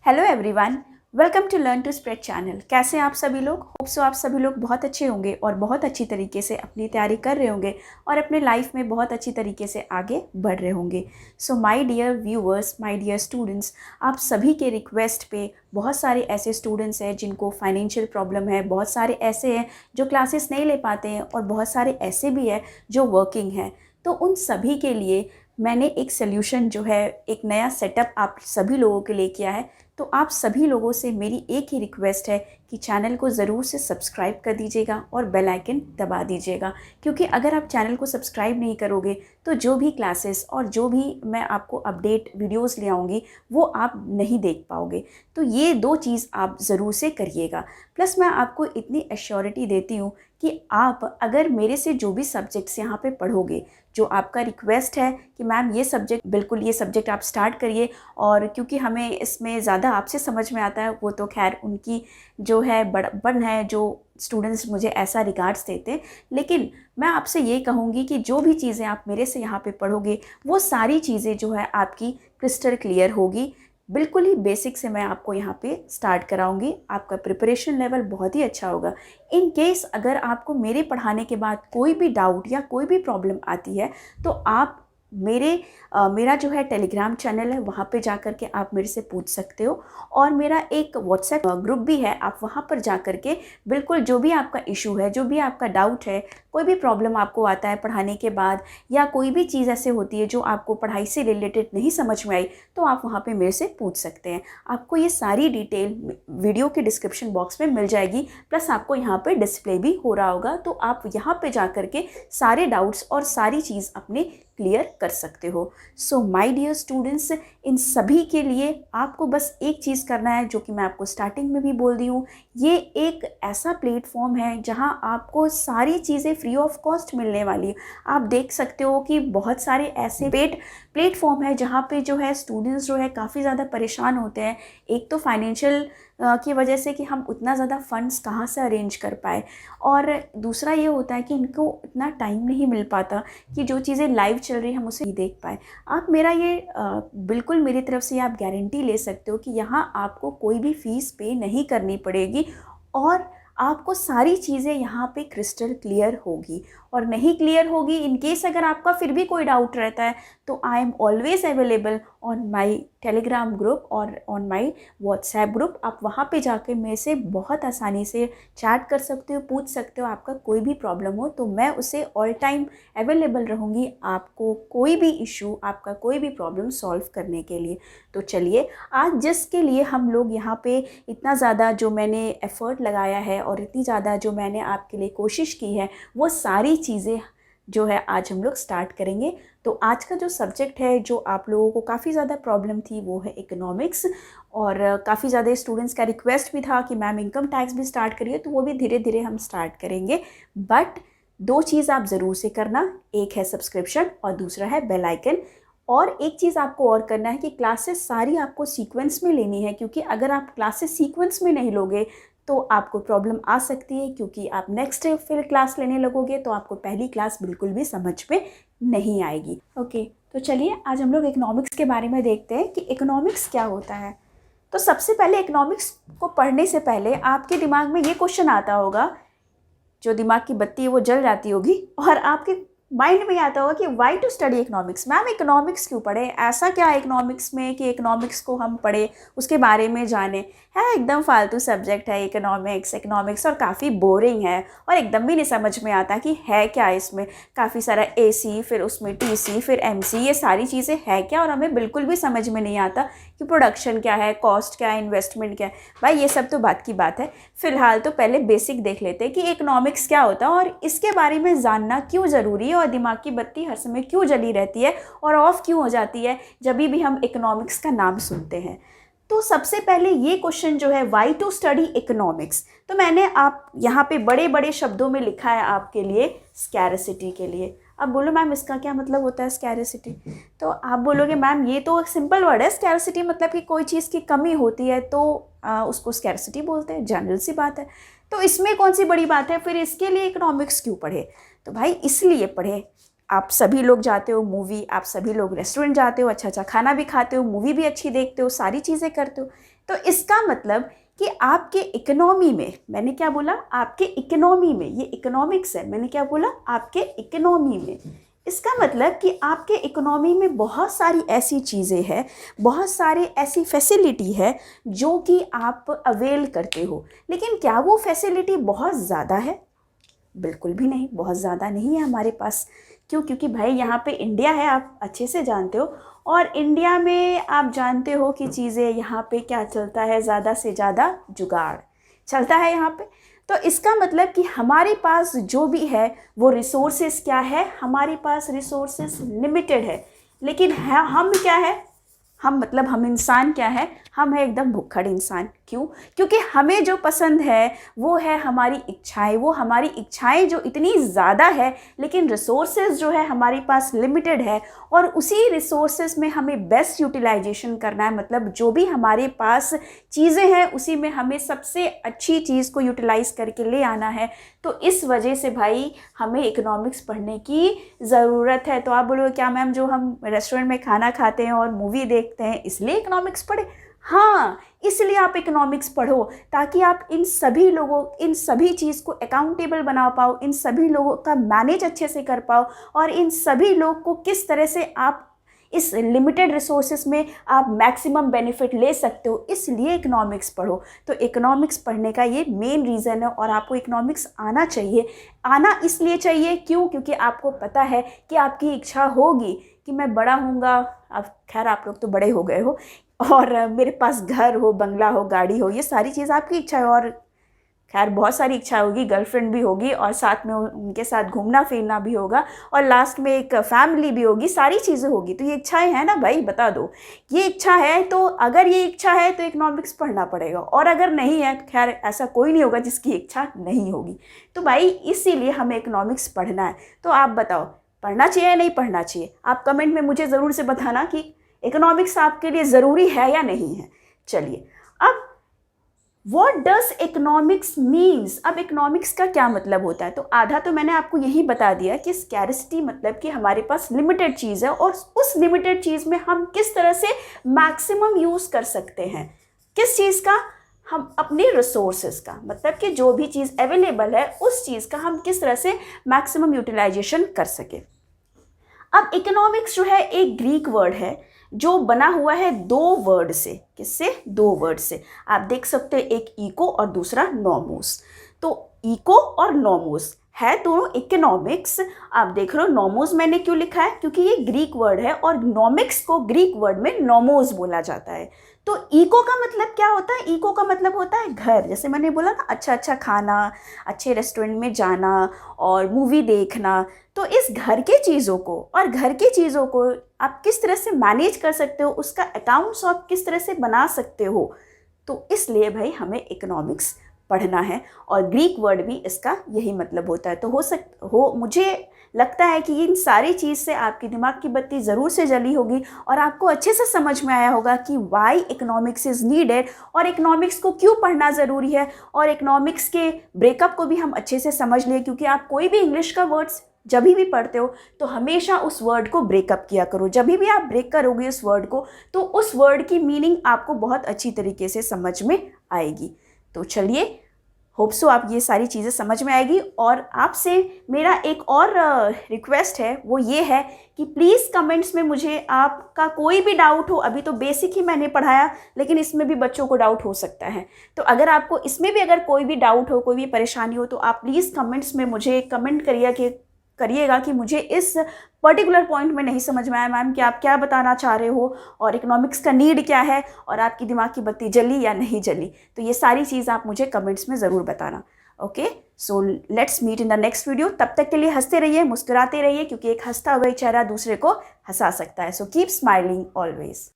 Hello everyone, welcome to learn to spread channel. कैसे हैं आप सभी लोग? होप सो आप सभी लोग बहुत अच्छे होंगे और बहुत अच्छी तरीके से अपनी तैयारी कर रहे होंगे और अपने लाइफ में बहुत अच्छी तरीके से आगे बढ़ रहे होंगे। So my dear viewers, my dear students, आप सभी के रिक्वेस्ट पे बहुत सारे ऐसे स्टूडेंट्स हैं जिनको फाइनेंशियल प्रॉब्लम है, बहुत सारे ऐसे हैं जो क्लासेस नहीं ले पाते हैं और बहुत सारे ऐसे भी हैं जो वर्किंग हैं। तो उन सभी के लिए मैंने एक सोल्यूशन जो है, एक नया सेटअप आप सभी लोगों के लिए किया है। तो आप सभी लोगों से मेरी एक ही रिक्वेस्ट है कि चैनल को ज़रूर से सब्सक्राइब कर दीजिएगा और बेल आइकन दबा दीजिएगा, क्योंकि अगर आप चैनल को सब्सक्राइब नहीं करोगे तो जो भी क्लासेस और जो भी मैं आपको अपडेट वीडियोस ले आऊँगी वो आप नहीं देख पाओगे। तो ये दो चीज़ आप ज़रूर से करिएगा। प्लस मैं आपको इतनी एश्योरिटी देती हूँ कि आप अगर मेरे से जो भी सब्जेक्ट्स यहाँ पे पढ़ोगे, जो आपका रिक्वेस्ट है कि मैम ये सब्जेक्ट, बिल्कुल ये सब्जेक्ट आप स्टार्ट करिए, और क्योंकि हमें इसमें ज़्यादा आपसे समझ में आता है, वो तो खैर उनकी जो है बड़पन है, जो स्टूडेंट्स मुझे ऐसा रिगार्ड्स देते हैं। लेकिन मैं आपसे ये कहूँगी कि जो भी चीज़ें आप मेरे से यहाँ पे पढ़ोगे वो सारी चीज़ें जो है आपकी क्रिस्टल क्लियर होगी। बिल्कुल ही बेसिक से मैं आपको यहाँ पे स्टार्ट कराऊंगी। आपका प्रिपरेशन लेवल बहुत ही अच्छा होगा। इन केस अगर आपको मेरे पढ़ाने के बाद कोई भी डाउट या कोई भी प्रॉब्लम आती है तो आप मेरा जो है टेलीग्राम चैनल है, वहाँ पे जा कर के आप मेरे से पूछ सकते हो। और मेरा एक व्हाट्सएप ग्रुप भी है, आप वहाँ पर जा कर के बिल्कुल जो भी आपका इशू है, जो भी आपका डाउट है, कोई भी प्रॉब्लम आपको आता है पढ़ाने के बाद, या कोई भी चीज़ ऐसे होती है जो आपको पढ़ाई से रिलेटेड नहीं समझ में आई, तो आप वहाँ पे मेरे से पूछ सकते हैं। आपको ये सारी डिटेल वीडियो के डिस्क्रिप्शन बॉक्स में मिल जाएगी, प्लस आपको यहाँ पे डिस्प्ले भी हो रहा होगा, तो आप यहाँ पे जा कर के सारे डाउट्स और सारी चीज़ अपने क्लियर कर सकते हो। सो माय डियर स्टूडेंट्स, इन सभी के लिए आपको बस एक चीज़ करना है, जो कि मैं आपको स्टार्टिंग में भी बोल दी हूँ। ये एक ऐसा प्लेटफॉर्म है जहां आपको सारी चीज़ें फ्री ऑफ कॉस्ट मिलने वाली है। आप देख सकते हो कि बहुत सारे ऐसे प्लेटफॉर्म है जहाँ पे जो है स्टूडेंट्स जो है काफ़ी ज़्यादा परेशान होते हैं। एक तो फाइनेंशियल की वजह से कि हम उतना ज़्यादा फंड्स कहाँ से अरेंज कर पाए, और दूसरा ये होता है कि इनको इतना टाइम नहीं मिल पाता कि जो चीज़ें लाइव चल रही है हम उसे देख पाए। आप मेरा ये बिल्कुल मेरी तरफ से आप गारंटी ले सकते हो कि यहाँ आपको कोई भी फ़ीस पे नहीं करनी पड़ेगी और आपको सारी चीज़ें यहाँ पे क्रिस्टल क्लियर होगी। और नहीं क्लियर होगी, इन केस अगर आपका फिर भी कोई डाउट रहता है, तो I am always available on my Telegram group और ऑन माई व्हाट्सएप ग्रुप। आप वहाँ पे जाकर मेरे से बहुत आसानी से चैट कर सकते हो, पूछ सकते हो। आपका कोई भी प्रॉब्लम हो तो मैं उसे ऑल टाइम अवेलेबल रहूँगी, आपको कोई भी इशू, आपका कोई भी प्रॉब्लम सॉल्व करने के लिए। तो चलिए, आज जिसके लिए हम लोग यहाँ पे इतना ज़्यादा जो मैंने एफ़र्ट लगाया है और इतनी ज़्यादा जो मैंने आपके लिए कोशिश की है, वो सारी चीज़ें जो है आज हम लोग स्टार्ट करेंगे। तो आज का जो सब्जेक्ट है, जो आप लोगों को काफ़ी ज़्यादा प्रॉब्लम थी, वो है इकोनॉमिक्स। और काफ़ी ज़्यादा स्टूडेंट्स का रिक्वेस्ट भी था कि मैम इनकम टैक्स भी स्टार्ट करिए, तो वो भी धीरे धीरे हम स्टार्ट करेंगे। बट दो चीज़ आप ज़रूर से करना, एक है सब्सक्रिप्शन और दूसरा है बेल आइकन। और एक चीज़ आपको और करना है कि क्लासेस सारी आपको सीक्वेंस में लेनी है, क्योंकि अगर आप क्लासेस सीक्वेंस में नहीं लोगे तो आपको प्रॉब्लम आ सकती है, क्योंकि आप नेक्स्ट फिर क्लास लेने लगोगे तो आपको पहली क्लास बिल्कुल भी समझ में नहीं आएगी। ओके, तो चलिए आज हम लोग इकोनॉमिक्स के बारे में देखते हैं कि इकोनॉमिक्स क्या होता है। तो सबसे पहले इकोनॉमिक्स को पढ़ने से पहले आपके दिमाग में ये क्वेश्चन आता होगा, जो दिमाग की बत्ती है वो जल जाती होगी, और आपके माइंड में आता होगा कि why to study economics. Ma'am economics क्यों पढ़े, ऐसा क्या है इकोनॉमिक्स में कि इकोनॉमिक्स को हम पढ़े, उसके बारे में जाने। है एकदम फालतू सब्जेक्ट है इकोनॉमिक्स, और काफ़ी बोरिंग है, और एकदम भी नहीं समझ में आता कि है क्या इसमें। काफ़ी सारा AC, फिर उसमें TC, फिर MC, ये सारी चीज़ें है क्या, और हमें बिल्कुल भी समझ में नहीं आता कि प्रोडक्शन क्या है, कॉस्ट क्या है, इन्वेस्टमेंट क्या है। भाई ये सब तो बात की बात है। फ़िलहाल तो पहले बेसिक देख लेते हैं कि इकोनॉमिक्स क्या होता है और इसके बारे में जानना क्यों ज़रूरी है, और दिमाग की बत्ती हर समय क्यों जली रहती है और ऑफ क्यों हो जाती है जब भी हम इकोनॉमिक्स का नाम सुनते हैं। तो सबसे पहले ये क्वेश्चन जो है, वाई टू स्टडी इकोनॉमिक्स, तो मैंने आप यहाँ पे बड़े बड़े शब्दों में लिखा है आपके लिए, स्कैरसिटी के लिए। अब बोलो मैम इसका क्या मतलब होता है स्कैरसिटी? तो आप बोलोगे मैम ये तो सिंपल वर्ड है, स्कैरसिटी मतलब कि कोई चीज़ की कमी होती है तो उसको स्कैरसिटी बोलते हैं, जनरल सी बात है। तो इसमें कौन सी बड़ी बात है, फिर इसके लिए इकोनॉमिक्स क्यों पढ़े? तो भाई इसलिए पढ़े, आप सभी लोग जाते हो मूवी, आप सभी लोग रेस्टोरेंट जाते हो, अच्छा अच्छा खाना भी खाते हो, मूवी भी अच्छी देखते हो, सारी चीज़ें करते हो। तो इसका मतलब कि आपके इकोनॉमी में, मैंने क्या बोला, आपके इकोनॉमी में, ये इकोनॉमिक्स है, मैंने क्या बोला, आपके इकोनॉमी में, इसका मतलब कि आपके इकोनॉमी में बहुत सारी ऐसी चीज़ें हैं, बहुत सारे ऐसी फैसिलिटी है जो कि आप अवेल करते हो। लेकिन क्या वो फैसिलिटी बहुत ज़्यादा है? बिल्कुल भी नहीं, बहुत ज़्यादा नहीं है हमारे पास। क्यों? क्योंकि भाई यहाँ पे इंडिया है, आप अच्छे से जानते हो, और इंडिया में आप जानते हो कि चीज़ें यहाँ पे क्या चलता है, ज़्यादा से ज़्यादा जुगाड़ चलता है यहाँ पे। तो इसका मतलब कि हमारे पास जो भी है वो रिसोर्सेस क्या है, हमारे पास रिसोर्सेस लिमिटेड है। लेकिन है, हम क्या है, हम मतलब हम इंसान क्या है, हम है एकदम भुक्खड़ इंसान। क्यों? क्योंकि हमें जो पसंद है वो है हमारी इच्छाएं, वो हमारी इच्छाएं जो इतनी ज़्यादा है, लेकिन रिसोर्सेज जो है हमारे पास लिमिटेड है, और उसी रिसोर्सेज में हमें बेस्ट यूटिलाइजेशन करना है। मतलब जो भी हमारे पास चीज़ें हैं उसी में हमें सबसे अच्छी चीज़ को यूटिलाइज करके ले आना है। तो इस वजह से भाई हमें इकोनॉमिक्स पढ़ने की ज़रूरत है। तो आप बोलोगे क्या मैम, जो हम रेस्टोरेंट में खाना खाते हैं और मूवी देखते हैं इसलिए इकोनॉमिक्स पढ़े? हाँ, इसलिए आप इकोनॉमिक्स पढ़ो, ताकि आप इन सभी लोगों, इन सभी चीज़ को अकाउंटेबल बना पाओ, इन सभी लोगों का मैनेज अच्छे से कर पाओ, और इन सभी लोग को किस तरह से आप इस लिमिटेड रिसोर्सेज में आप मैक्सिमम बेनिफिट ले सकते हो, इसलिए इकोनॉमिक्स पढ़ो। तो इकोनॉमिक्स पढ़ने का ये मेन रीज़न है, और आपको इकोनॉमिक्स आना चाहिए। आना इसलिए चाहिए, क्यों? क्योंकि आपको पता है कि आपकी इच्छा होगी कि मैं बड़ा हूँगा। अब खैर आप लोग तो बड़े हो गए हो, और मेरे पास घर हो, बंगला हो, गाड़ी हो, ये सारी चीज़ आपकी इच्छा है। और खैर बहुत सारी इच्छा होगी, गर्लफ्रेंड भी होगी, और साथ में उनके साथ घूमना फिरना भी होगा, और लास्ट में एक फैमिली भी होगी, सारी चीज़ें होगी। तो ये इच्छाएं हैं ना भाई, बता दो, ये इच्छा है। तो अगर ये इच्छा है तो इकोनॉमिक्स पढ़ना पड़ेगा, और अगर नहीं है तो खैर ऐसा कोई नहीं होगा जिसकी इच्छा नहीं होगी। तो भाई इसीलिए हमें इकोनॉमिक्स पढ़ना है। तो आप बताओ, पढ़ना चाहिए या नहीं पढ़ना चाहिए? आप कमेंट में मुझे ज़रूर से बताना कि इकोनॉमिक्स आपके लिए ज़रूरी है या नहीं है। चलिए, अब वॉट डज इकोनॉमिक्स मीन्स, अब इकोनॉमिक्स का क्या मतलब होता है? तो आधा तो मैंने आपको यही बता दिया कि स्कैरिसिटी मतलब कि हमारे पास लिमिटेड चीज़ है, और उस लिमिटेड चीज़ में हम किस तरह से मैक्सिमम यूज़ कर सकते हैं। किस चीज़ का? हम अपने रिसोर्सेज का, मतलब कि जो भी चीज़ अवेलेबल है उस चीज़ का हम किस तरह से मैक्सिमम यूटिलाइजेशन कर सके। अब इकोनॉमिक्स जो है एक ग्रीक वर्ड है जो बना हुआ है दो वर्ड से। किससे? दो वर्ड से। आप देख सकते हैं, एक इको और दूसरा नॉमोस। तो इको और नॉमोस है दोनों इकोनॉमिक्स। आप देख रहे हो नॉमोस मैंने क्यों लिखा है, क्योंकि ये ग्रीक वर्ड है, और नॉमिक्स को ग्रीक वर्ड में नॉमोस बोला जाता है। तो इको का मतलब क्या होता है? इको का मतलब होता है घर। जैसे मैंने बोला ना, अच्छा अच्छा खाना, अच्छे रेस्टोरेंट में जाना और मूवी देखना। तो इस घर के चीज़ों को, और घर की चीज़ों को आप किस तरह से मैनेज कर सकते हो, उसका अकाउंट्स आप किस तरह से बना सकते हो। तो इसलिए भाई हमें इकोनॉमिक्स पढ़ना है, और ग्रीक वर्ड भी इसका यही मतलब होता है। तो मुझे लगता है कि इन सारी चीज़ से आपके दिमाग की बत्ती ज़रूर से जली होगी, और आपको अच्छे से समझ में आया होगा कि वाई इकोनॉमिक्स इज़ नीडेड, और इकोनॉमिक्स को क्यों पढ़ना ज़रूरी है। और इकोनॉमिक्स के ब्रेकअप को भी हम अच्छे से समझ लिए, क्योंकि आप कोई भी इंग्लिश का वर्ड्स जब भी पढ़ते हो तो हमेशा उस वर्ड को ब्रेकअप किया करो। जब भी आप ब्रेक करोगे उस वर्ड को, तो उस वर्ड की मीनिंग आपको बहुत अच्छी तरीके से समझ में आएगी। तो चलिए, होप सो आप ये सारी चीज़ें समझ में आएगी। और आपसे मेरा एक और रिक्वेस्ट है, वो ये है कि प्लीज़ कमेंट्स में मुझे आपका कोई भी डाउट हो। अभी तो बेसिक ही मैंने पढ़ाया, लेकिन इसमें भी बच्चों को डाउट हो सकता है। तो अगर आपको इसमें भी अगर कोई भी डाउट हो, कोई भी परेशानी हो, तो आप प्लीज़ कमेंट्स में मुझे कमेंट करिएगा कि मुझे इस पर्टिकुलर पॉइंट में नहीं समझ में आया मैम कि आप क्या बताना चाह रहे हो, और इकोनॉमिक्स का नीड क्या है, और आपकी दिमाग की बत्ती जली या नहीं जली। तो ये सारी चीज़ आप मुझे कमेंट्स में ज़रूर बताना। Okay, so let's meet in the next video. तब तक के लिए हंसते रहिए, मुस्कुराते रहिए, क्योंकि एक हंसता हुआ चेहरा दूसरे को हंसा सकता है। So keep smiling always.